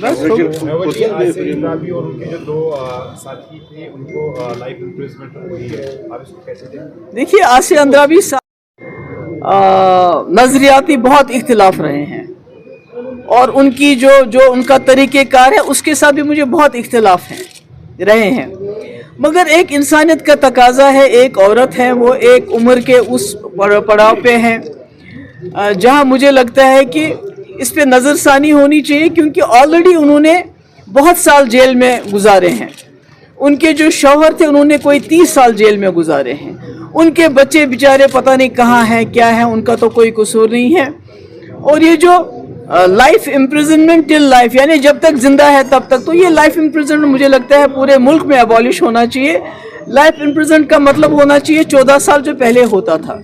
बस और उनके जो 2 साथी थे उनको लाइफ इम्प्रिजमेंट हुई है, आप इसको कैसे देखते हैं? देखिए, आसिया अंद्राबी नजरियाती बहुत इख्तिलाफ रहे हैं और उनकी जो उनका तरीक़ेकार है उसके साथ भी मुझे बहुत इख्तिलाफ रहे हैं, मगर एक इंसानियत का तकाजा है, एक औरत है, वो एक उम्र के उस पड़ाव पे हैं जहां मुझे लगता है कि इस पे नज़रसानी होनी चाहिए, क्योंकि ऑलरेडी उन्होंने बहुत साल जेल में गुजारे हैं। उनके जो शौहर थे उन्होंने कोई 30 साल जेल में गुजारे हैं। उनके बच्चे बेचारे पता नहीं कहाँ हैं, क्या है, उनका तो कोई कसूर नहीं है। और ये जो लाइफ इम्प्रिजनमेंट टिल लाइफ, यानी जब तक जिंदा है तब तक, तो ये लाइफ इम्प्रिजनमेंट मुझे लगता है पूरे मुल्क में अबॉलिश होना चाहिए। लाइफ इम्प्रिजनमेंट का मतलब होना चाहिए 14 साल जो पहले होता था।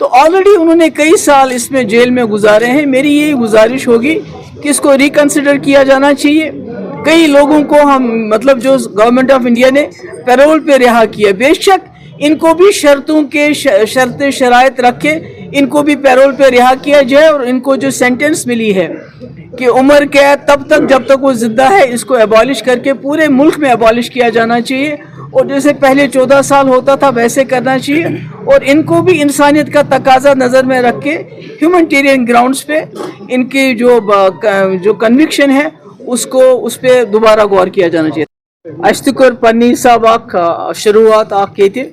तो ऑलरेडी उन्होंने कई साल इसमें जेल में गुजारे हैं। मेरी यही गुजारिश होगी कि इसको रिकन्सिडर किया जाना चाहिए। कई लोगों को हम मतलब जो गवर्नमेंट ऑफ इंडिया ने पैरोल पे रिहा किया, बेशक इनको भी शर्तों के शर्तें शराइत रख के इनको भी पैरोल पे रिहा किया जाए, और इनको जो सेंटेंस मिली है कि उम्र कैद तब तक जब तक वो जिंदा है, इसको एबॉलिश करके पूरे मुल्क में एबॉलिश किया जाना चाहिए। और जैसे पहले 14 साल होता था वैसे करना चाहिए, और इनको भी इंसानियत का तकाजा नज़र में रख के ह्यूमैनिटेरियन ग्राउंड्स पे इनकी जो कन्विक्शन है उसको उस पर दोबारा गौर किया जाना चाहिए। अश्त कर पन्नी साहब आख शुरुआत आख ये,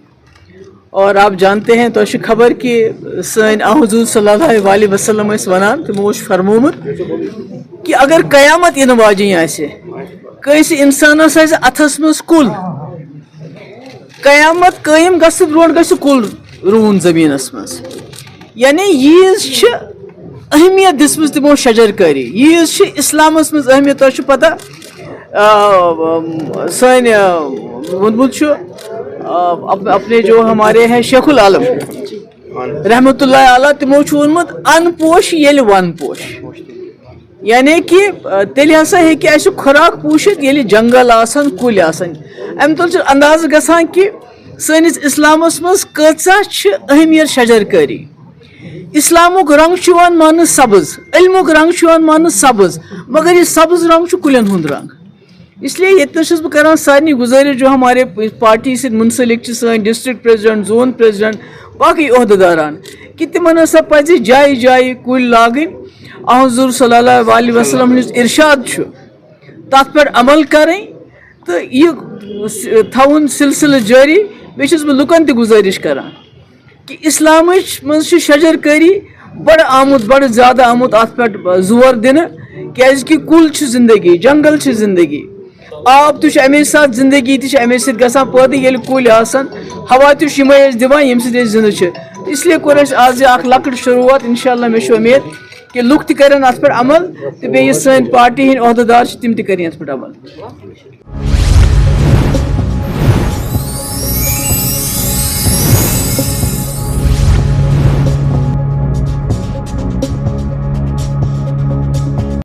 और आप जानते हैं तो खबर कि सन हुज़ूर सल्लल्लाहु अलैहि वसल्लम वनान तमो फरमोमुत कि अगर कयामत इन वाजी आसे कैसे इंसानस आसे अथस मज कुल, कयामत कायम गस ब्रोट गस कुल रुन जमीनस मज, यानी यीज अहमियत दिसमज तमो शजरकारी, यीज इस्लामस मज अहमियत। तो पता सन वोनमुत अपने जो हमारे हैं शेखुल आलम रहमतुल्लाह अलैह तमो वोनमुत अनपोश येल वन पोश, यानी कि तेल हसा है कि ऐसे खुराक पूछित येल जंगल आसन कुल आसन। अम तो अंदाज गसान कि सनिस इस्लामस मज कचा अहमियत शजरकारी। इस्लामुक रंग मान सब्ज, इल्मुक रंग मान सब्ज, मगर ये सब्ज रंग कुलन हुंद रंग। इसलिए ये बह कर सारे गुजारिश जो हमारे पार्टी से मुंसलिक सन डिस्ट्रिक्ट प्रेसिडेंट, जोन प्रेसिडेंट, बाकी ओहदेदारान कि तिमन हसा पज जाय जाय कुल लागन। हुज़ूर सल्लल्लाहु अलैहि वसल्लम इरशाद तथ पे अमल करें, तो ये थवन सिलसिल जारी। बेस बह लुकन गुजारिश करान कि इस्लाम मज शजरकारी बड़ आमुत, बड़ ज्यादा आमुत अत पे जोर दिन, क्या कुल जिंदगी, जंगल जिंदगी, आब तो अमे साथ जिंदगी तमे गसान पैदा ये कुल आसान, हवा तमें दिवान ये जिंद। इसलिए कोर आज लकट शुरुआत, इंशाअल्लाह मे उम्मीद कि लुक तन अत पे अमल, तो बे सन पार्टी हंद अहदेदार तम तन अत पे अमल।